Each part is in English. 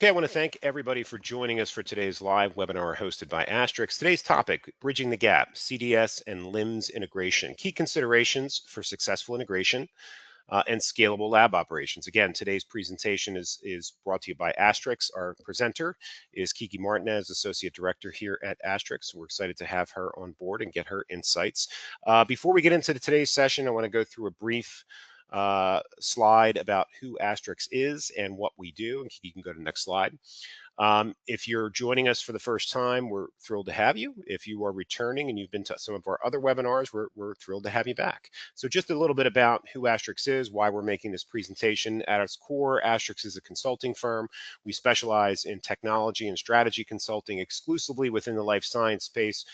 Okay, I want to thank everybody for joining us for today's live webinar hosted by Astrix. Today's topic, Bridging the Gap, CDS and LIMS integration, key considerations for successful integration and scalable lab operations. Again, today's presentation is brought to you by Astrix. Our presenter is Kiki Martinez, Associate Director here at Astrix. We're excited to have her on board and get her insights. Before we get into today's session, I want to go through a brief slide about who Astrix is and what we do. And you can go to the next slide. If you're joining us for the first time, we're thrilled to have you. If you are returning and you've been to some of our other webinars, we're thrilled to have you back. So just a little bit about who Astrix is, why we're making this presentation. At its core, Astrix is a consulting firm. We specialize in technology and strategy consulting exclusively within the life science space,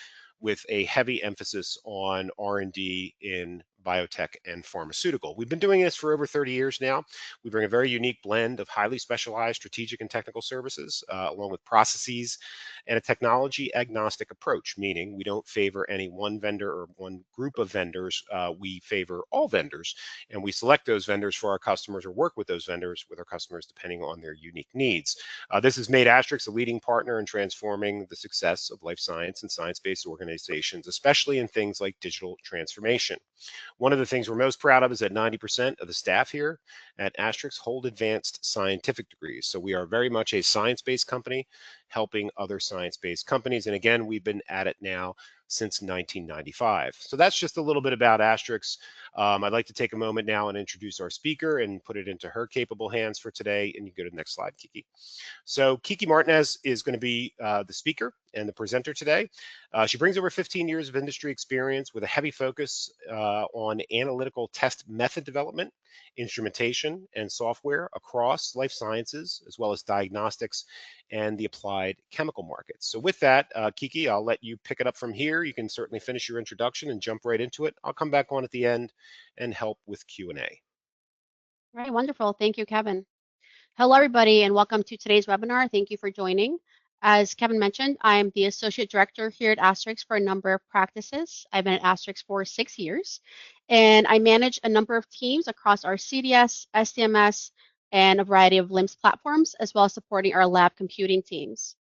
with a heavy emphasis on R&D in biotech and pharmaceutical. We've been doing this for over 30 years now. We bring a very unique blend of highly specialized strategic and technical services, along with processes and a technology agnostic approach, meaning we don't favor any one vendor or one group of vendors. We favor all vendors, and we select those vendors for our customers or work with those vendors with our customers depending on their unique needs. This has made Astrix a leading partner in transforming the success of life science and science-based organizations, especially in things like digital transformation. One of the things we're most proud of is that 90% of the staff here at Astrix hold advanced scientific degrees. So we are very much a science-based company helping other science-based companies. And again, we've been at it now since 1995. So that's just a little bit about Astrix. I'd like to take a moment now and introduce our speaker and put it into her capable hands for today. And you go to the next slide, Kiki. So Kiki Martinez is going to be the speaker and the presenter today. She brings over 15 years of industry experience with a heavy focus on analytical test method development, instrumentation, and software across life sciences, as well as diagnostics and the applied chemical markets. So with that, Kiki, I'll let you pick it up from here. You can certainly finish your introduction and jump right into it. I'll come back on at the end and help with Q&A. Right, wonderful. Thank you, Kevin. Hello, everybody, and welcome to today's webinar. Thank you for joining. As Kevin mentioned, I'm the Associate Director here at Astrix for a number of practices. I've been at Astrix for 6 years, and I manage a number of teams across our CDS, SDMS, and a variety of LIMS platforms, as well as supporting our lab computing teams.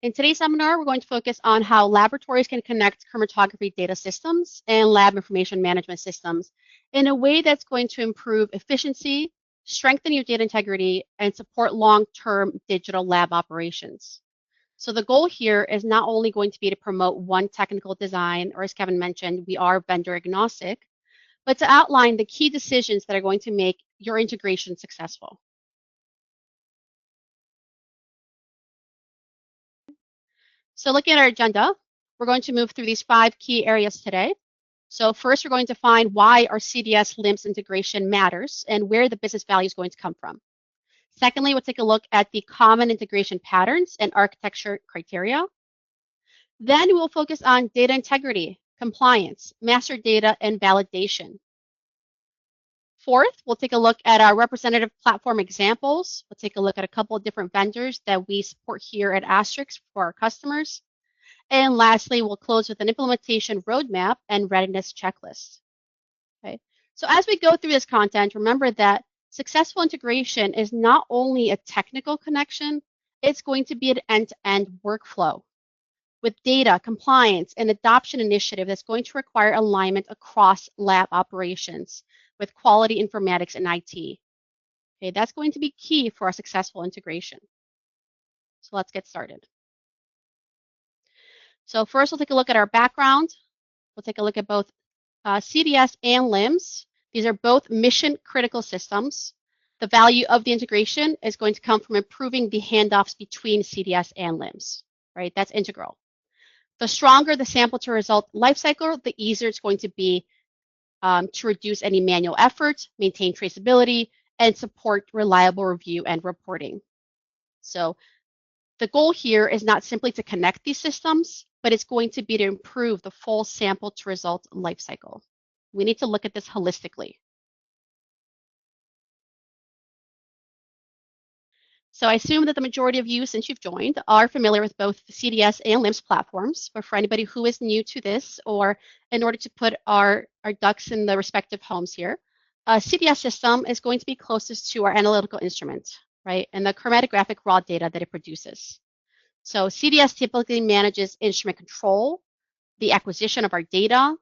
In today's seminar, we're going to focus on how laboratories can connect chromatography data systems and lab information management systems in a way that's going to improve efficiency, strengthen your data integrity, and support long-term digital lab operations. So the goal here is not only going to be to promote one technical design, or as Kevin mentioned, we are vendor agnostic, but to outline the key decisions that are going to make your integration successful. So looking at our agenda, we're going to move through these 5 key areas today. So first, we're going to find why our CDS LIMS integration matters and where the business value is going to come from. Secondly, we'll take a look at the common integration patterns and architecture criteria. Then we'll focus on data integrity, compliance, master data, and validation. Fourth, we'll take a look at our representative platform examples. We'll take a look at a couple of different vendors that we support here at Astrix for our customers. And lastly, we'll close with an implementation roadmap and readiness checklist. Okay. So as we go through this content, remember that successful integration is not only a technical connection, it's going to be an end-to-end workflow with data, compliance, and adoption initiative that's going to require alignment across lab operations with quality informatics and IT. Okay, that's going to be key for a successful integration. So let's get started. So first, we'll take a look at our background. We'll take a look at both CDS and LIMS. These are both mission-critical systems. The value of the integration is going to come from improving the handoffs between CDS and LIMS, right? That's integral. The stronger the sample-to-result lifecycle, the easier it's going to be to reduce any manual effort, maintain traceability, and support reliable review and reporting. So the goal here is not simply to connect these systems, but it's going to be to improve the full sample-to-result lifecycle. We need to look at this holistically. So I assume that the majority of you, since you've joined, are familiar with both the CDS and LIMS platforms. But for anybody who is new to this, or in order to put our ducks in the respective homes here, a CDS system is going to be closest to our analytical instrument, right? And the chromatographic raw data that it produces. So CDS typically manages instrument control, the acquisition of our data,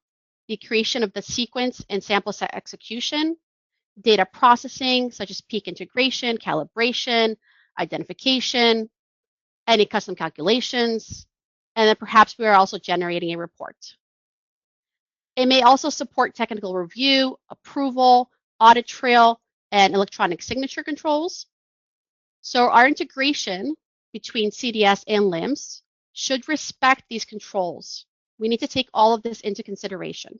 the creation of the sequence and sample set execution, data processing, such as peak integration, calibration, identification, any custom calculations, and then perhaps we are also generating a report. It may also support technical review, approval, audit trail, and electronic signature controls. So our integration between CDS and LIMS should respect these controls. We need to take all of this into consideration.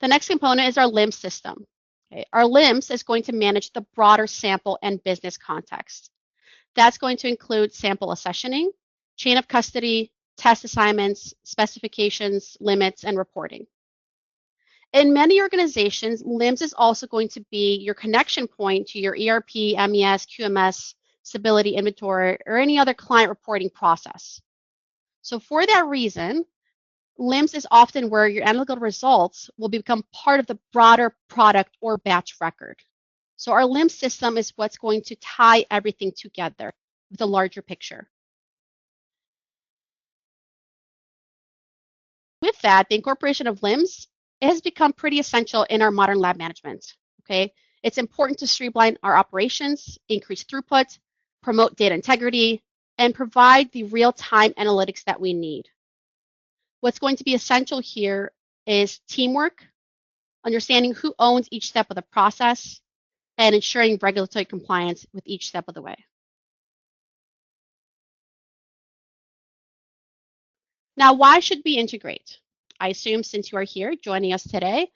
The next component is our LIMS system. Okay. Our LIMS is going to manage the broader sample and business context. That's going to include sample accessioning, chain of custody, test assignments, specifications, limits, and reporting. In many organizations, LIMS is also going to be your connection point to your ERP, MES, QMS, stability inventory, or any other client reporting process. So for that reason, LIMS is often where your analytical results will become part of the broader product or batch record. So our LIMS system is what's going to tie everything together with a larger picture. With that, the incorporation of LIMS has become pretty essential in our modern lab management. Okay, it's important to streamline our operations, increase throughput, promote data integrity, and provide the real-time analytics that we need. What's going to be essential here is teamwork, understanding who owns each step of the process, and ensuring regulatory compliance with each step of the way. Now, why should we integrate? I assume since you are here joining us today,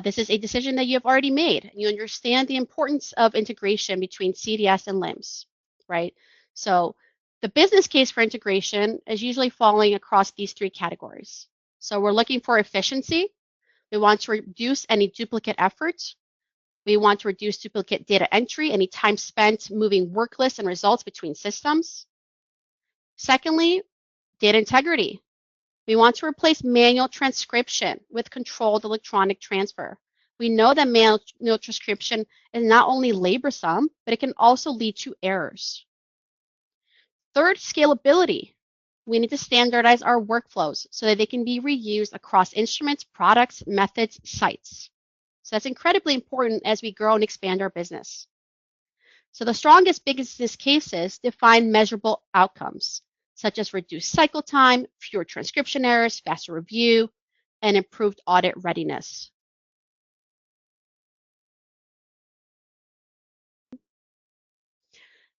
this is a decision that you have already made. You understand the importance of integration between CDS and LIMS, right? So the business case for integration is usually falling across these three categories. So we're looking for efficiency. We want to reduce any duplicate efforts. We want to reduce duplicate data entry, any time spent moving work lists and results between systems. Secondly, data integrity. We want to replace manual transcription with controlled electronic transfer. We know that manual transcription is not only laborsome, but it can also lead to errors. Third, scalability. We need to standardize our workflows so that they can be reused across instruments, products, methods, sites. So that's incredibly important as we grow and expand our business. So the strongest business cases define measurable outcomes, such as reduced cycle time, fewer transcription errors, faster review, and improved audit readiness.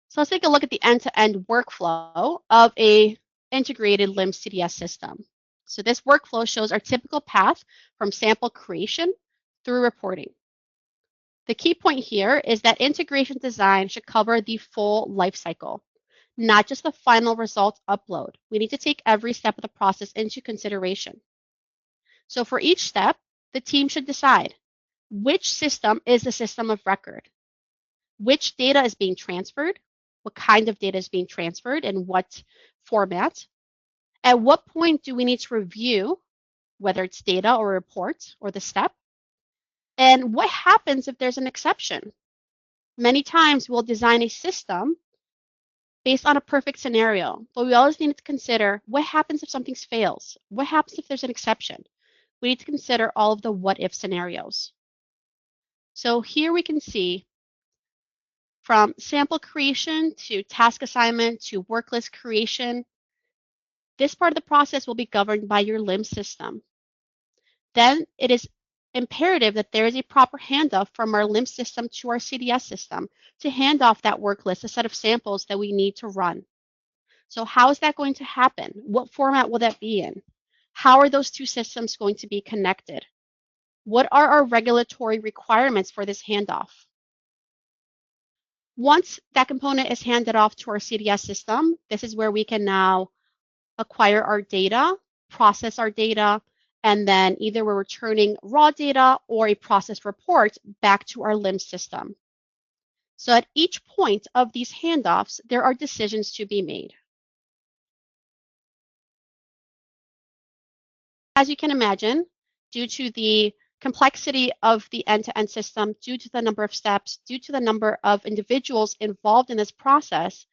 So let's take a look at the end-to-end workflow of a integrated LIMS CDS system. So this workflow shows our typical path from sample creation through reporting. The key point here is that integration design should cover the full life cycle, not just the final result upload. We need to take every step of the process into consideration. So for each step, the team should decide which system is the system of record, which data is being transferred, what kind of data is being transferred, and what format. At what point do we need to review whether it's data or report or the step? And what happens if there's an exception? Many times we'll design a system based on a perfect scenario, but we always need to consider what happens if something fails? What happens if there's an exception? We need to consider all of the what if scenarios. So here we can see from sample creation to task assignment to work list creation, this part of the process will be governed by your LIMS system. Then it is imperative that there is a proper handoff from our LIMS system to our CDS system to hand off that work list, a set of samples that we need to run. So how is that going to happen? What format will that be in? How are those two systems going to be connected? What are our regulatory requirements for this handoff? Once that component is handed off to our CDS system, this is where we can now acquire our data, process our data, and then either we're returning raw data or a processed report back to our LIMS system. So at each point of these handoffs, there are decisions to be made. As you can imagine, due to the complexity of the end-to-end system, due to the number of steps, due to the number of individuals involved in this process,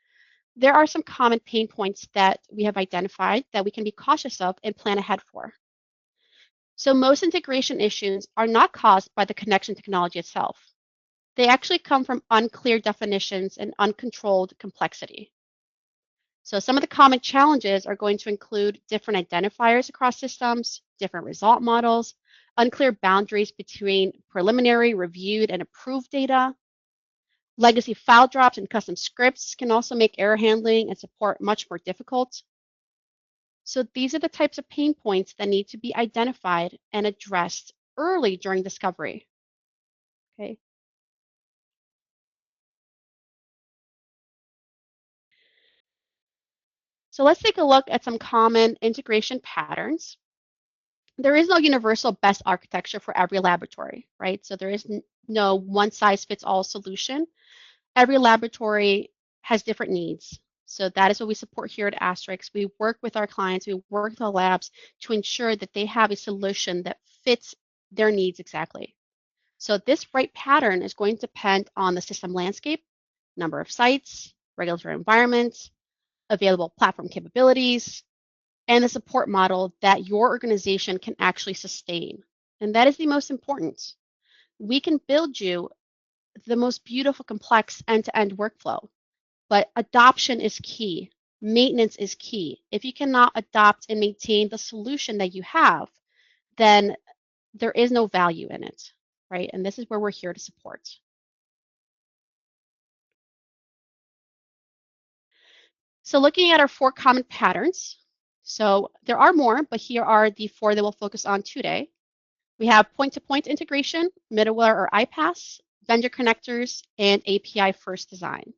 there are some common pain points that we have identified that we can be cautious of and plan ahead for. So most integration issues are not caused by the connection technology itself. They actually come from unclear definitions and uncontrolled complexity. So some of the common challenges are going to include different identifiers across systems, different result models, unclear boundaries between preliminary, reviewed, and approved data. Legacy file drops and custom scripts can also make error handling and support much more difficult. So these are the types of pain points that need to be identified and addressed early during discovery. Okay. So let's take a look at some common integration patterns. There is no universal best architecture for every laboratory, right? So there is no one-size-fits-all solution. Every laboratory has different needs. So that is what we support here at Astrix. We work with our clients, we work with the labs to ensure that they have a solution that fits their needs exactly. So this right pattern is going to depend on the system landscape, number of sites, regulatory environment, available platform capabilities, and the support model that your organization can actually sustain. And that is the most important. We can build you the most beautiful, complex end-to-end workflow, but adoption is key. Maintenance is key. If you cannot adopt and maintain the solution that you have, then there is no value in it, right? And this is where we're here to support. So looking at our 4 common patterns, so there are more, but here are the 4 that we'll focus on today. We have point-to-point integration, middleware or iPaaS, vendor connectors, and API-first design.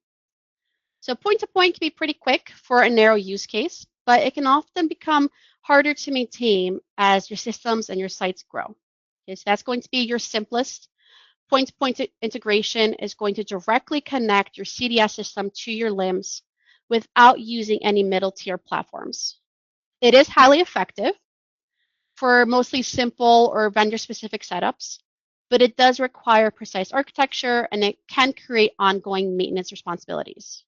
So point-to-point can be pretty quick for a narrow use case, but it can often become harder to maintain as your systems and your sites grow. Okay, so that's going to be your simplest. Point-to-point integration is going to directly connect your CDS system to your LIMS without using any middle-tier platforms. It is highly effective for mostly simple or vendor-specific setups, but it does require precise architecture and it can create ongoing maintenance responsibilities.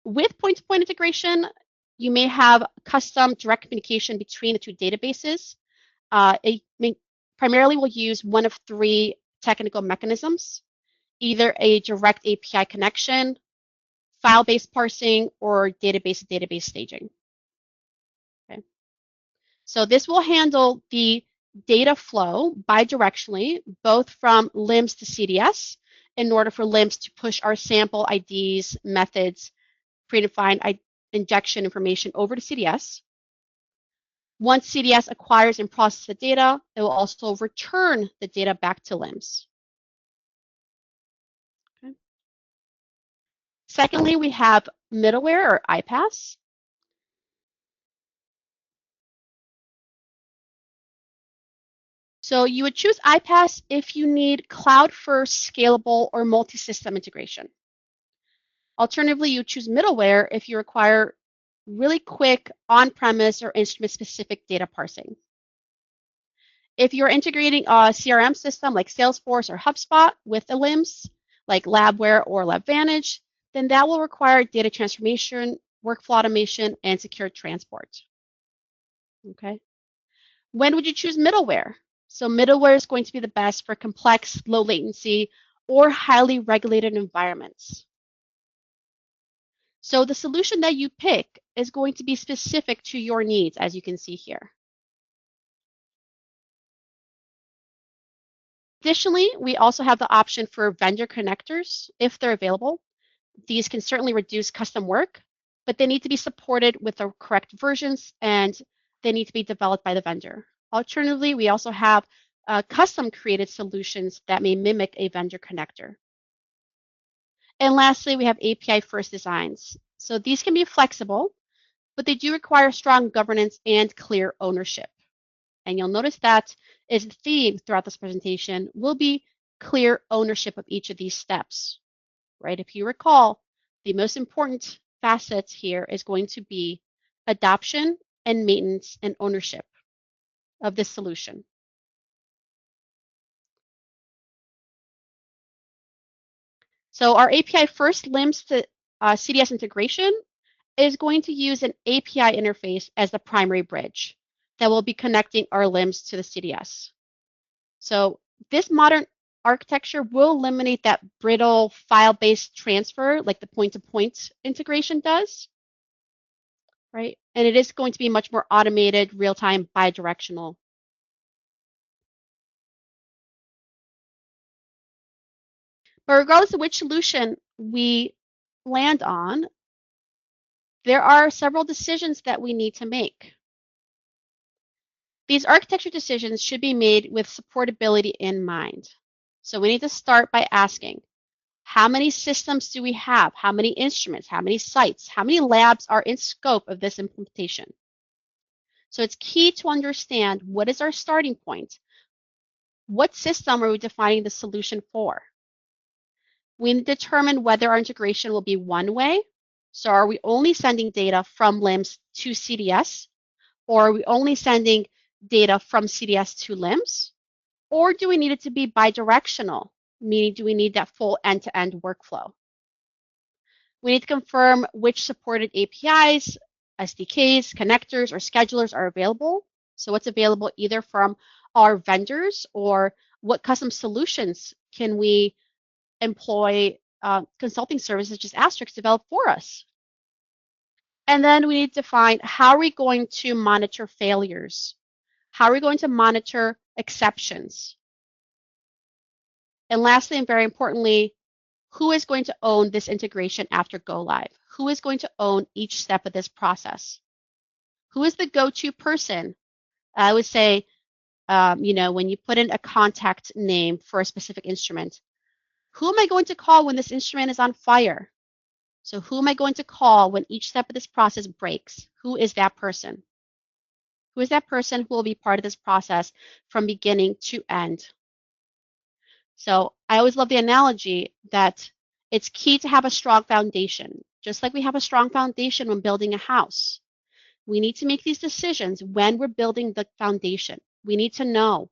With point-to-point integration, you may have custom direct communication between the 2 databases. It primarily will use one of 3 technical mechanisms, either a direct API connection, file-based parsing, or database-to-database staging. Okay. So this will handle the data flow bidirectionally, both from LIMS to CDS, in order for LIMS to push our sample IDs, methods, predefined injection information over to CDS. Once CDS acquires and processes the data, it will also return the data back to LIMS. Okay. Secondly, we have middleware or iPaaS. So you would choose iPaaS if you need cloud-first, scalable, or multi-system integration. Alternatively, you choose middleware if you require really quick on-premise or instrument-specific data parsing. If you're integrating a CRM system like Salesforce or HubSpot with a LIMS, like Labware or LabVantage, then that will require data transformation, workflow automation, and secure transport. Okay. When would you choose middleware? So middleware is going to be the best for complex, low latency, or highly regulated environments. So the solution that you pick is going to be specific to your needs, as you can see here. Additionally, we also have the option for vendor connectors if they're available. These can certainly reduce custom work, but they need to be supported with the correct versions and they need to be developed by the vendor. Alternatively, we also have custom created solutions that may mimic a vendor connector. And lastly, we have API first designs. So these can be flexible, but they do require strong governance and clear ownership. And you'll notice that is the theme throughout this presentation will be clear ownership of each of these steps, right? If you recall, the most important facets here is going to be adoption and maintenance and ownership of this solution. So our API first LIMS to CDS integration is going to use an API interface as the primary bridge that will be connecting our LIMS to the CDS. So this modern architecture will eliminate that brittle file-based transfer like the point-to-point integration does, right? And it is going to be much more automated, real-time, bidirectional. But regardless of which solution we land on, there are several decisions that we need to make. These architecture decisions should be made with supportability in mind. So we need to start by asking, how many systems do we have? How many instruments? How many sites? How many labs are in scope of this implementation? So it's key to understand what is our starting point? What system are we defining the solution for? We need to determine whether our integration will be one way. So are we only sending data from LIMS to CDS? Or are we only sending data from CDS to LIMS? Or do we need it to be bidirectional? Meaning, do we need that full end-to-end workflow? We need to confirm which supported APIs, SDKs, connectors, or schedulers are available. So what's available either from our vendors or what custom solutions can we employ consulting services such as Astrix develop for us. And then we need to find how are we going to monitor failures? How are we going to monitor exceptions? And lastly, and very importantly, who is going to own this integration after go live? Who is going to own each step of this process? Who is the go-to person? I would say, when you put in a contact name for a specific instrument, who am I going to call when this instrument is on fire? So who am I going to call when each step of this process breaks? Who is that person? Who is that person who will be part of this process from beginning to end? So I always love the analogy that it's key to have a strong foundation. Just like we have a strong foundation when building a house, we need to make these decisions when we're building the foundation. We need to know,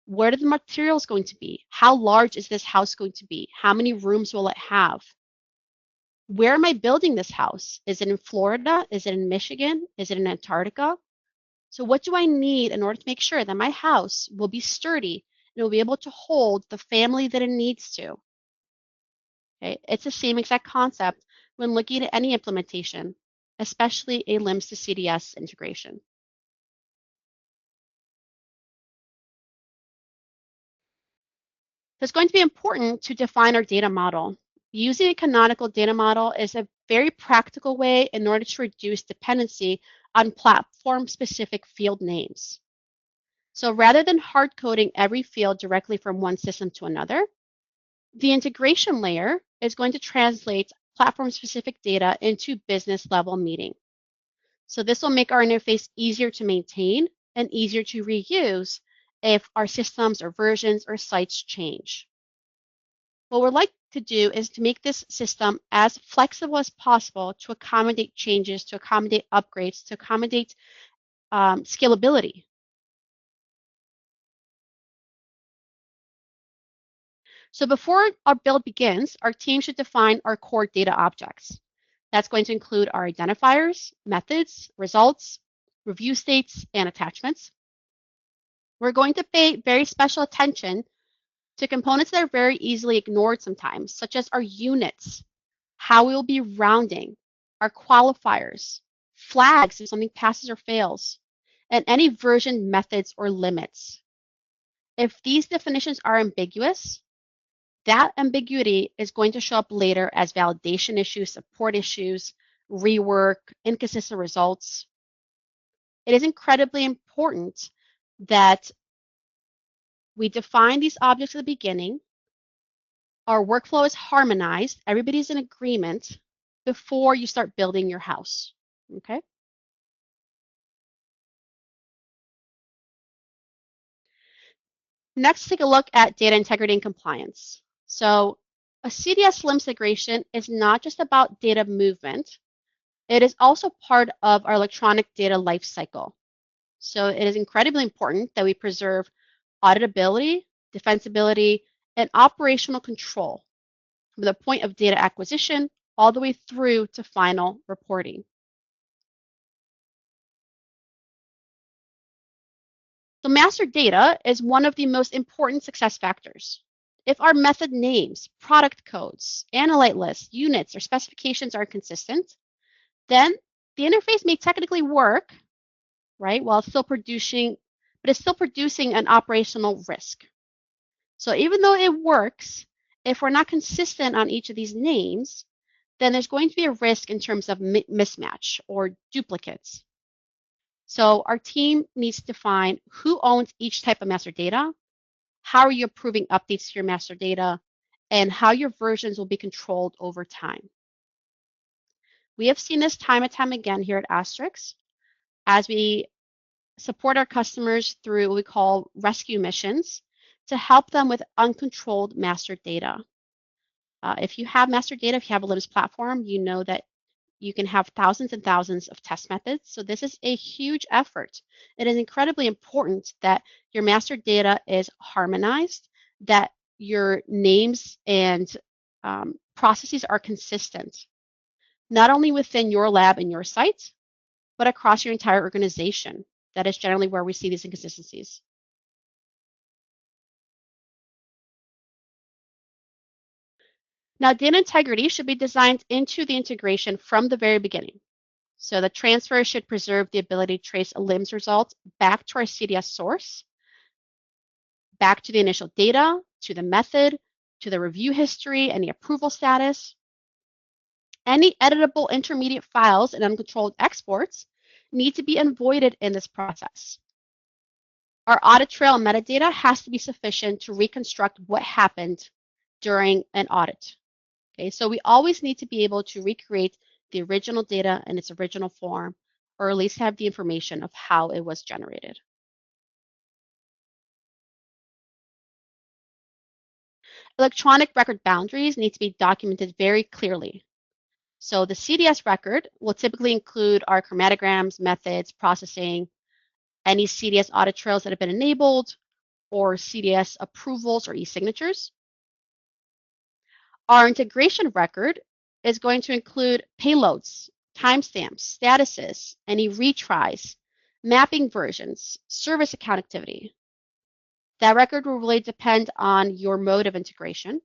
what are the materials going to be? How large is this house going to be? How many rooms will it have? Where am I building this house? Is it in Florida? Is it in Michigan? Is it in Antarctica? So what do I need in order to make sure that my house will be sturdy and will be able to hold the family that it needs to? Okay? It's the same exact concept when looking at any implementation, especially a LIMS to CDS integration. So it's going to be important to define our data model. Using a canonical data model is a very practical way in order to reduce dependency on platform-specific field names. So rather than hard coding every field directly from one system to another, the integration layer is going to translate platform-specific data into business-level meaning. So this will make our interface easier to maintain and easier to reuse if our systems or versions or sites change. What we'd like to do is to make this system as flexible as possible to accommodate changes, to accommodate upgrades, to accommodate scalability. So before our build begins, our team should define our core data objects. That's going to include our identifiers, methods, results, review states, and attachments. We're going to pay very special attention to components that are very easily ignored sometimes, such as our units, how we will be rounding, our qualifiers, flags if something passes or fails, and any version methods or limits. If these definitions are ambiguous, that ambiguity is going to show up later as validation issues, support issues, rework, inconsistent results. It is incredibly important that we define these objects at the beginning, our workflow is harmonized, everybody's in agreement before you start building your house, okay? Next, take a look at data integrity and compliance. So a CDS LIMS integration is not just about data movement, It is also part of our electronic data lifecycle. So it is incredibly important that we preserve auditability, defensibility, and operational control from the point of data acquisition all the way through to final reporting. So master data is one of the most important success factors. If our method names, product codes, analyte lists, units, or specifications are consistent, then the interface may technically work, right, while still producing, but it's still producing an operational risk. So even though it works, if we're not consistent on each of these names, then there's going to be a risk in terms of mismatch or duplicates. So our team needs to define who owns each type of master data, how are you approving updates to your master data, and how your versions will be controlled over time. We have seen this time and time again here at Astrix as we support our customers through what we call rescue missions to help them with uncontrolled master data. If you have master data, if you have a LIMS platform, you know that you can have thousands and thousands of test methods. So this is a huge effort. It is incredibly important that your master data is harmonized, that your names and processes are consistent, not only within your lab and your site, but across your entire organization. That is generally where we see these inconsistencies. Now, data integrity should be designed into the integration from the very beginning. So the transfer should preserve the ability to trace a LIMS result back to our CDS source, back to the initial data, to the method, to the review history, any approval status. Any editable intermediate files and uncontrolled exports need to be avoided in this process. Our audit trail and metadata has to be sufficient to reconstruct what happened during an audit. Okay, so we always need to be able to recreate the original data in its original form, or at least have the information of how it was generated. Electronic record boundaries need to be documented very clearly. So the CDS record will typically include our chromatograms, methods, processing, any CDS audit trails that have been enabled, or CDS approvals or e-signatures. Our integration record is going to include payloads, timestamps, statuses, any retries, mapping versions, service account activity. That record will really depend on your mode of integration.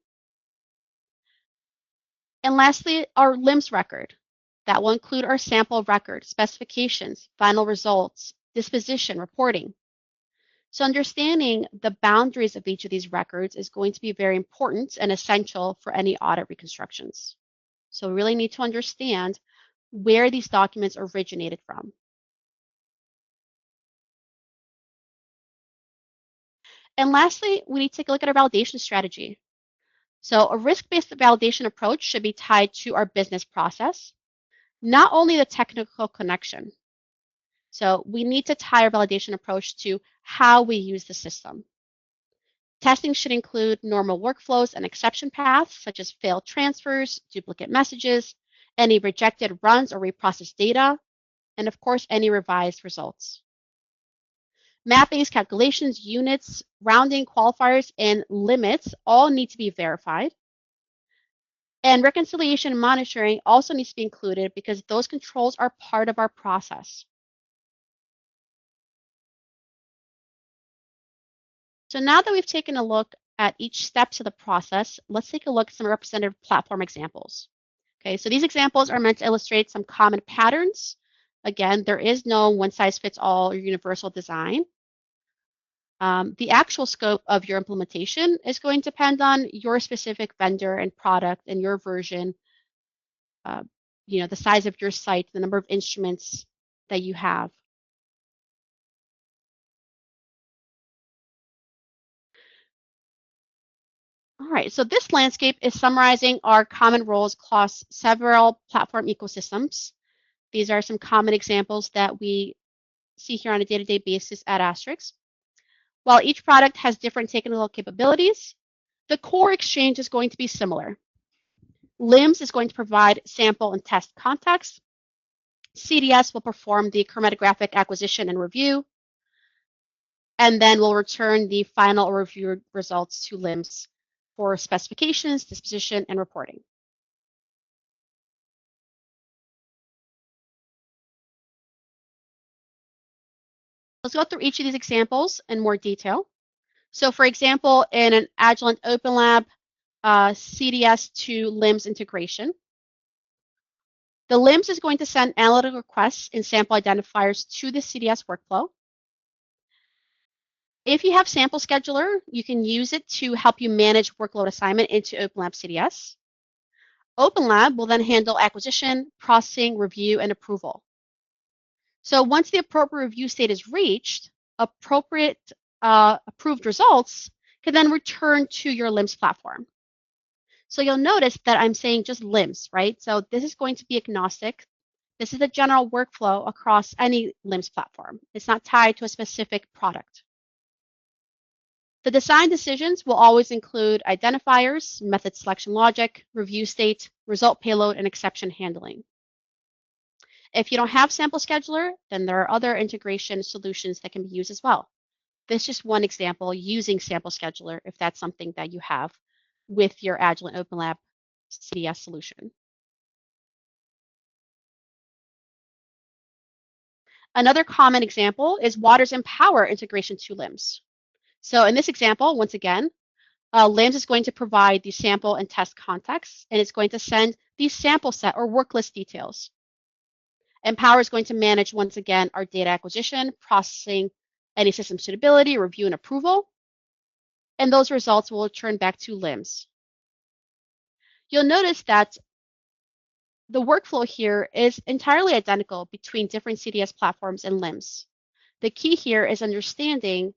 And lastly, our LIMS record. That will include our sample record, specifications, final results, disposition, reporting. So understanding the boundaries of each of these records is going to be very important and essential for any audit reconstructions. So we really need to understand where these documents originated from. And lastly, we need to take a look at our validation strategy. So a risk-based validation approach should be tied to our business process, not only the technical connection. So we need to tie our validation approach to how we use the system. Testing should include normal workflows and exception paths, such as failed transfers, duplicate messages, any rejected runs or reprocessed data, and of course, any revised results. Mappings, calculations, units, rounding, qualifiers, and limits all need to be verified. And reconciliation and monitoring also needs to be included because those controls are part of our process. So now that we've taken a look at each steps of the process, let's take a look at some representative platform examples. Okay, so these examples are meant to illustrate some common patterns. Again, there is no one-size-fits-all or universal design. The actual scope of your implementation is going to depend on your specific vendor and product and your version, the size of your site, the number of instruments that you have. All right, so this landscape is summarizing our common roles across several platform ecosystems. These are some common examples that we see here on a day-to-day basis at Astrix. While each product has different technical capabilities, the core exchange is going to be similar. LIMS is going to provide sample and test context. CDS will perform the chromatographic acquisition and review, and then we'll return the final review results to LIMS for specifications, disposition, and reporting. Let's go through each of these examples in more detail. So for example, in an Agilent Open Lab CDS to LIMS integration, the LIMS is going to send analytical requests and sample identifiers to the CDS workflow. If you have Sample Scheduler, you can use it to help you manage workload assignment into Open Lab CDS. Open Lab will then handle acquisition, processing, review, and approval. So once the appropriate review state is reached, appropriate approved results can then return to your LIMS platform. So you'll notice that I'm saying just LIMS, right? So this is going to be agnostic. This is a general workflow across any LIMS platform. It's not tied to a specific product. The design decisions will always include identifiers, method selection logic, review state, result payload, and exception handling. If you don't have Sample Scheduler, then there are other integration solutions that can be used as well. This is just one example using Sample Scheduler if that's something that you have with your Agilent Open Lab CDS solution. Another common example is Waters and Power integration to LIMS. So in this example, once again, LIMS is going to provide the sample and test context, and it's going to send the sample set or work list details. And Power is going to manage, once again, our data acquisition, processing, any system suitability, review, and approval. And those results will return back to LIMS. You'll notice that the workflow here is entirely identical between different CDS platforms and LIMS. The key here is understanding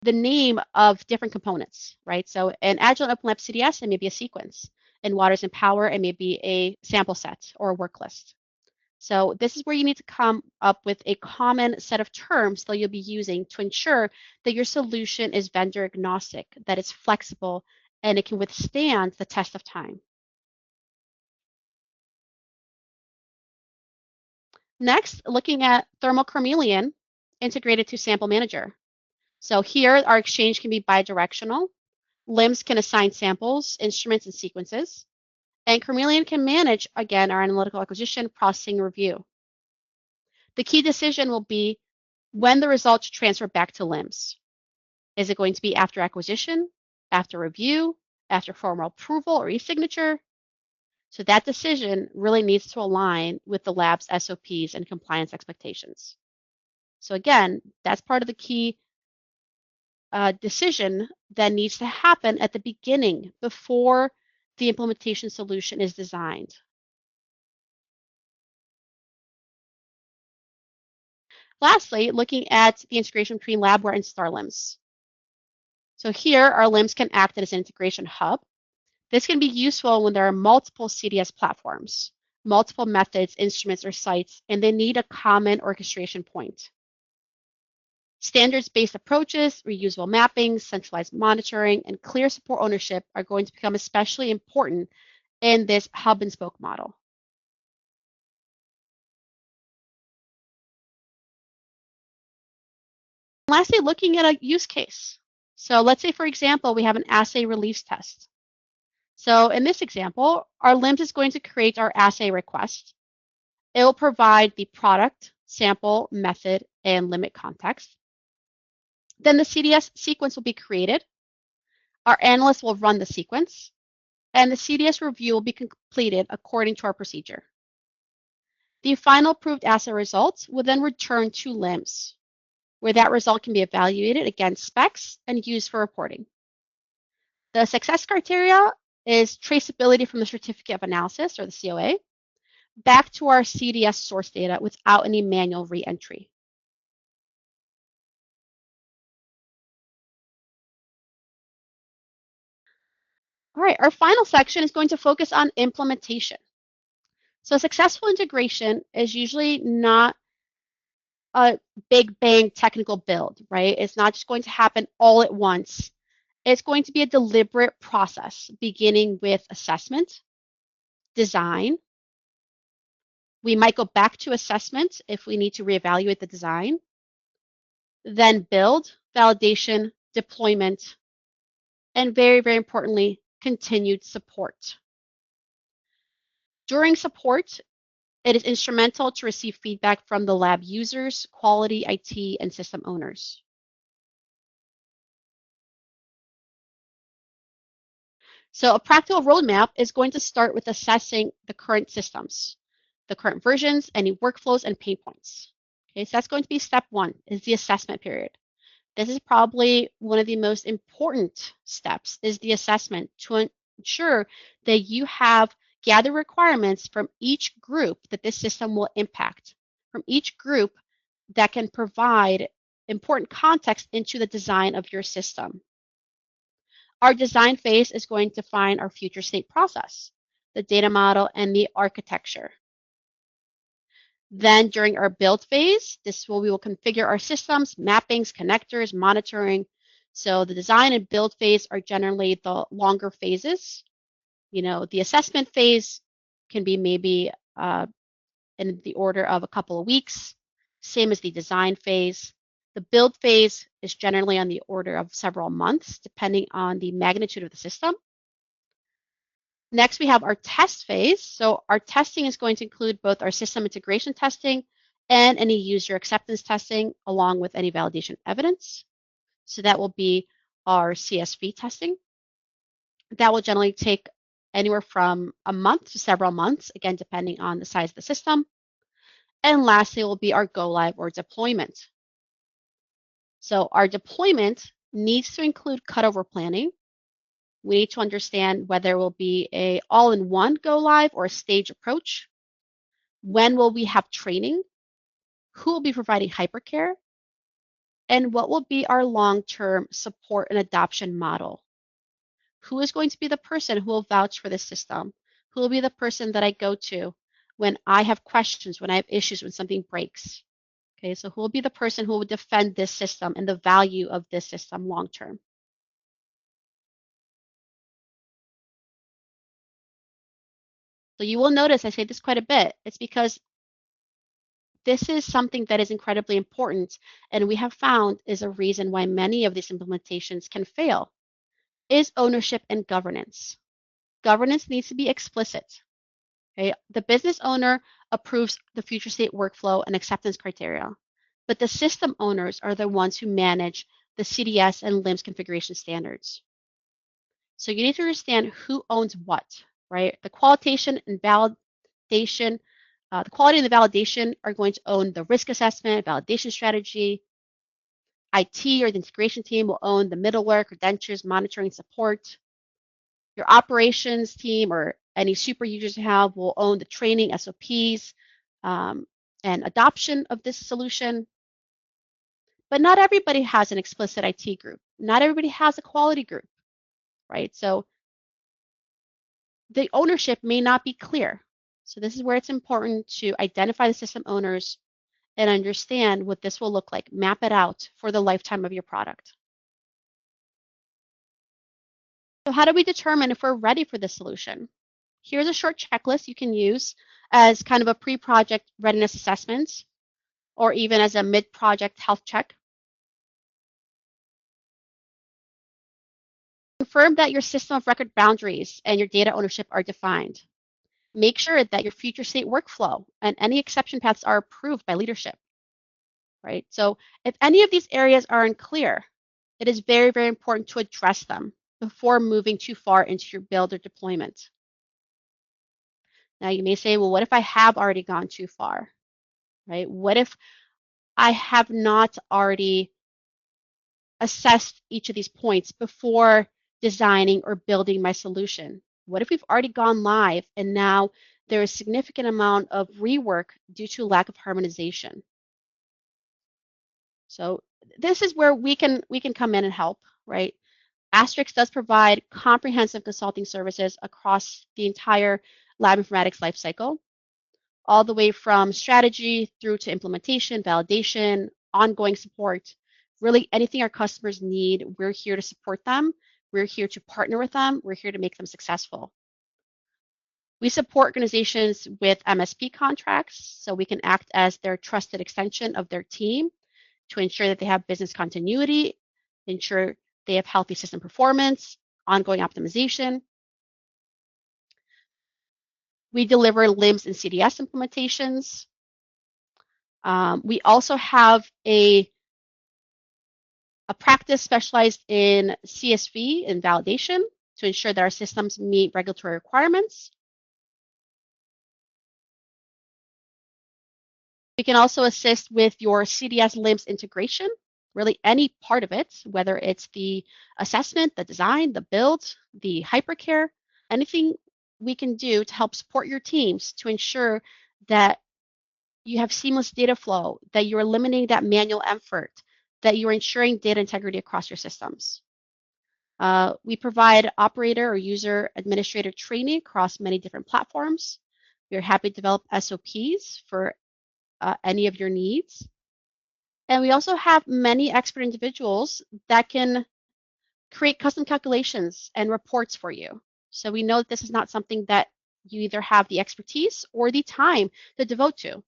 the name of different components, right? So in Agilent Open Lab CDS, it may be a sequence. In Waters and Power, it may be a sample set or a work list. So this is where you need to come up with a common set of terms that you'll be using to ensure that your solution is vendor agnostic, that it's flexible, and it can withstand the test of time. Next, looking at thermal chameleon integrated to Sample Manager. So here, our exchange can be bidirectional. LIMS can assign samples, instruments, and sequences. And Chameleon can manage, again, our analytical acquisition, processing, review. The key decision will be when the results transfer back to LIMS. Is it going to be after acquisition, after review, after formal approval or e-signature? So that decision really needs to align with the lab's SOPs and compliance expectations. So again, that's part of the key decision that needs to happen at the beginning before the implementation solution is designed. Lastly, looking at the integration between Labware and StarLIMS. So here, our LIMS can act as an integration hub. This can be useful when there are multiple CDS platforms, multiple methods, instruments, or sites, and they need a common orchestration point. Standards-based approaches, reusable mappings, centralized monitoring, and clear support ownership are going to become especially important in this hub and spoke model. Lastly, looking at a use case. So let's say, for example, we have an assay release test. So in this example, our LIMS is going to create our assay request. It will provide the product, sample, method, and limit context. Then the CDS sequence will be created. Our analyst will run the sequence, and the CDS review will be completed according to our procedure. The final approved assay results will then return to LIMS, where that result can be evaluated against specs and used for reporting. The success criteria is traceability from the certificate of analysis, or the COA, back to our CDS source data without any manual re-entry. All right, our final section is going to focus on implementation. So successful integration is usually not a big bang technical build, right? It's not just going to happen all at once. It's going to be a deliberate process, beginning with assessment, design. We might go back to assessment if we need to reevaluate the design. Then build, validation, deployment, and very, very importantly, continued support. During support, it is instrumental to receive feedback from the lab users, quality, IT, and system owners. So a practical roadmap is going to start with assessing the current systems, the current versions, any workflows, and pain points. Okay, so that's going to be step one, is the assessment period. This is probably one of the most important steps, is the assessment, to ensure that you have gathered requirements from each group that this system will impact, from each group that can provide important context into the design of your system. Our design phase is going to define our future state process, the data model, and the architecture. Then during our build phase, we will configure our systems, mappings, connectors, monitoring. So the design and build phase are generally the longer phases. You know, the assessment phase can be maybe in the order of a couple of weeks, same as the design phase. The build phase is generally on the order of several months, depending on the magnitude of the system. Next, we have our test phase. So our testing is going to include both our system integration testing and any user acceptance testing, along with any validation evidence. So that will be our CSV testing. That will generally take anywhere from a month to several months, again, depending on the size of the system. And lastly will be our go live or deployment. So our deployment needs to include cutover planning. We need to understand whether it will be a all-in-one go live or a stage approach. When will we have training? Who will be providing hypercare? And what will be our long-term support and adoption model? Who is going to be the person who will vouch for this system? Who will be the person that I go to when I have questions, when I have issues, when something breaks? Okay, so who will be the person who will defend this system and the value of this system long term? So you will notice I say this quite a bit. It's because this is something that is incredibly important, and we have found is a reason why many of these implementations can fail, is ownership and governance. Governance needs to be explicit. Okay? The business owner approves the future state workflow and acceptance criteria, but the system owners are the ones who manage the CDS and LIMS configuration standards. So you need to understand who owns what, right? The qualitation and validation, the quality and the validation are going to own the risk assessment, validation strategy. IT or the integration team will own the middleware, credentials, monitoring, support. Your operations team or any super users you have will own the training, SOPs, and adoption of this solution. But not everybody has an explicit IT group. Not everybody has a quality group, right? So the ownership may not be clear. So this is where it's important to identify the system owners and understand what this will look like. Map it out for the lifetime of your product. So how do we determine if we're ready for this solution? Here's a short checklist you can use as kind of a pre-project readiness assessment or even as a mid-project health check. Confirm that your system of record boundaries and your data ownership are defined. Make sure that your future state workflow and any exception paths are approved by leadership, right? So if any of these areas are unclear, it is very, very important to address them before moving too far into your build or deployment. Now you may say, well, what if I have already gone too far, right? What if I have not already assessed each of these points before designing or building my solution? What if we've already gone live and now there is a significant amount of rework due to lack of harmonization? So this is where we can come in and help, right? Astrix does provide comprehensive consulting services across the entire lab informatics lifecycle, all the way from strategy through to implementation, validation, ongoing support. Really anything our customers need, we're here to support them. We're here to partner with them. We're here to make them successful. We support organizations with MSP contracts, so we can act as their trusted extension of their team to ensure that they have business continuity, ensure they have healthy system performance, ongoing optimization. We deliver LIMS and CDS implementations. We also have a practice specialized in CSV and validation to ensure that our systems meet regulatory requirements. We can also assist with your CDS LIMS integration, really any part of it, whether it's the assessment, the design, the build, the hypercare, anything we can do to help support your teams to ensure that you have seamless data flow, that you're eliminating that manual effort, that you're ensuring data integrity across your systems. We provide operator or user administrator training across many different platforms. We are happy to develop SOPs for any of your needs. And we also have many expert individuals that can create custom calculations and reports for you. So we know that this is not something that you either have the expertise or the time to devote to.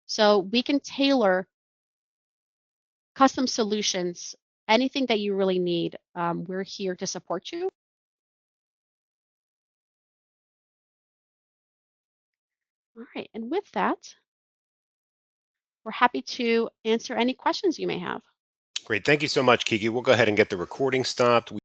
So we can tailor custom solutions, anything that you really need. We're here to support you. All right, and with that, we're happy to answer any questions you may have. Great. Thank you so much, Kiki. We'll go ahead and get the recording stopped.